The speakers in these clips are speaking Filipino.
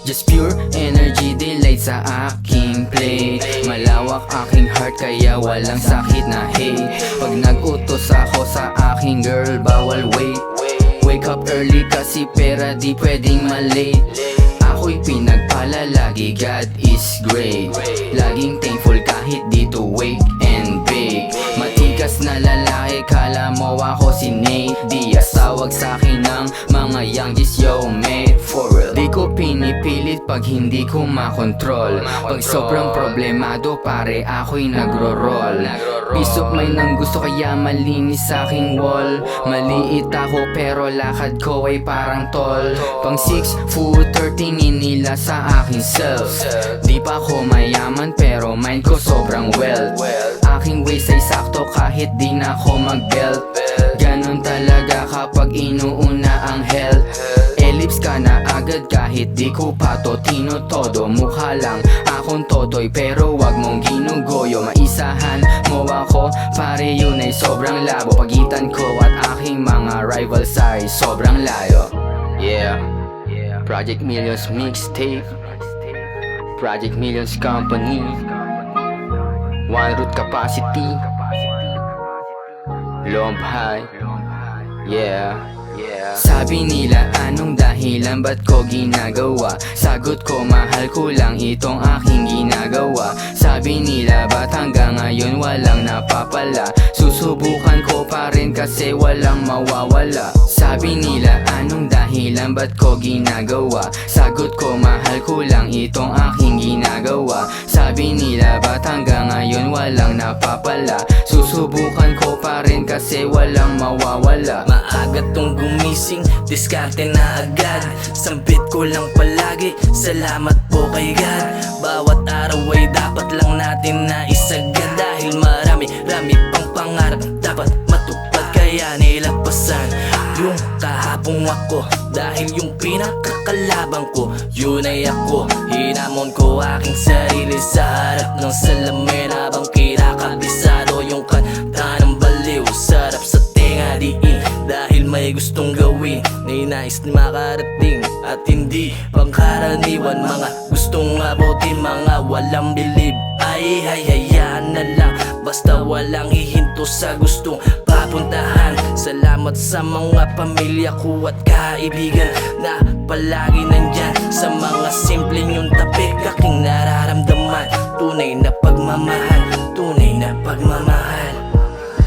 Just pure energy delight sa aking plate. Malawak aking heart kaya walang sakit na hate. Pag nag-utos ako sa aking girl, bawal wait. Wake up early kasi pera di pwedeng malate. Ako'y pinagpala lagi, God is great. Laging thankful kahit dito wake and bake. Matikas na lalaki, kala mo ako si Nate Diaz. Tawag sa'kin ng mga youngest, yo mate, for real. Di ko pinipilit pag hindi ko makontrol. Pag sobrang problemado pare ako'y nagro-roll. Peace of mind ang gusto kaya malinis sa'king wall. Maliit ako pero lakad ko ay parang tall. Pang 6'4" tingin nila sa aking self. Di pa ako mayaman pero mind ko sobrang wealth. Aking waist ay sakto kahit di na ako mag-belt. Ganon talaga kapag inuuna ang health. Ellipse ka na agad kahit di ko pa to tinotodo. Mukha lang akong totoy pero wag mong ginugoyo. Maisahan mo ako pare yun ay sobrang labo. Pagitan ko at aking mga rivals ay sobrang layo. Yeah, Project Millions mixtape, Project Millions company, One Root Capacity, Lomb High. Yeah. Sabi nila anong dahilan ba't ko ginagawa? Sagot ko mahal ko lang itong aking ginagawa. Sabi nila ba't hanggang ngayon walang napapala? Susubukan ko pa rin kasi walang mawawala. Sabi nila anong dahilan ba't ko ginagawa? Sagot ko mahal ko lang itong aking ginagawa. Sabi nila ba't hanggang ngayon walang napapala? Susubukan ko pa rin kasi walang mawawala. Maaga tong gumising, diskarte na agad. Sambit ko lang palagi, salamat po kay God. Bawat araw ay dapat lang natin na isagad. Dahil marami pang pangarap dapat matupad, kaya nilagpasan yung kahapong ako. Dahil yung pinakakalabang ko, yun ay ako. Hinamon ko aking sarili sa harap ng salamin habang kinakabisado yung kanta ng baliw. Sarap sa tenga diin dahil may gustong gawin, ninais ni makarating at hindi pangkaraniwan. Mga gustong abutin, mga walang bilib ay hayaan na lang, basta walang hihinto sa gustong papuntahan. Salamat sa mga pamilya ko at kaibigan na palagi nandyan. Sa mga simpleng yung tapik aking nararamdaman. Tunay na pagmamahal, tunay na pagmamahal.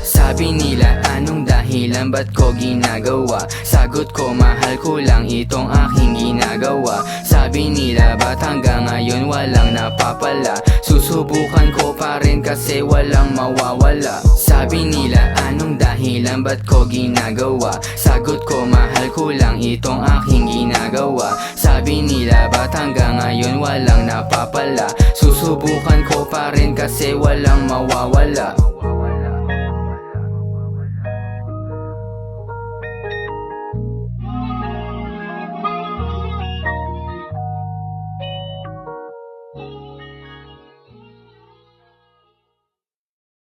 Sabi nila anong dahilan ba't ko ginagawa? Sagot ko mahal ko lang itong aking ginagawa. Sabi nila ba't hanggang ngayon walang napapala? Susubukan ko pa rin kasi walang mawawala. Sabi nila anong dahilan ba't ko ginagawa? Sagot ko mahal ko lang itong aking ginagawa. Sabi nila ba't hanggang ngayon walang napapala? Susubukan ko pa rin kasi walang mawawala.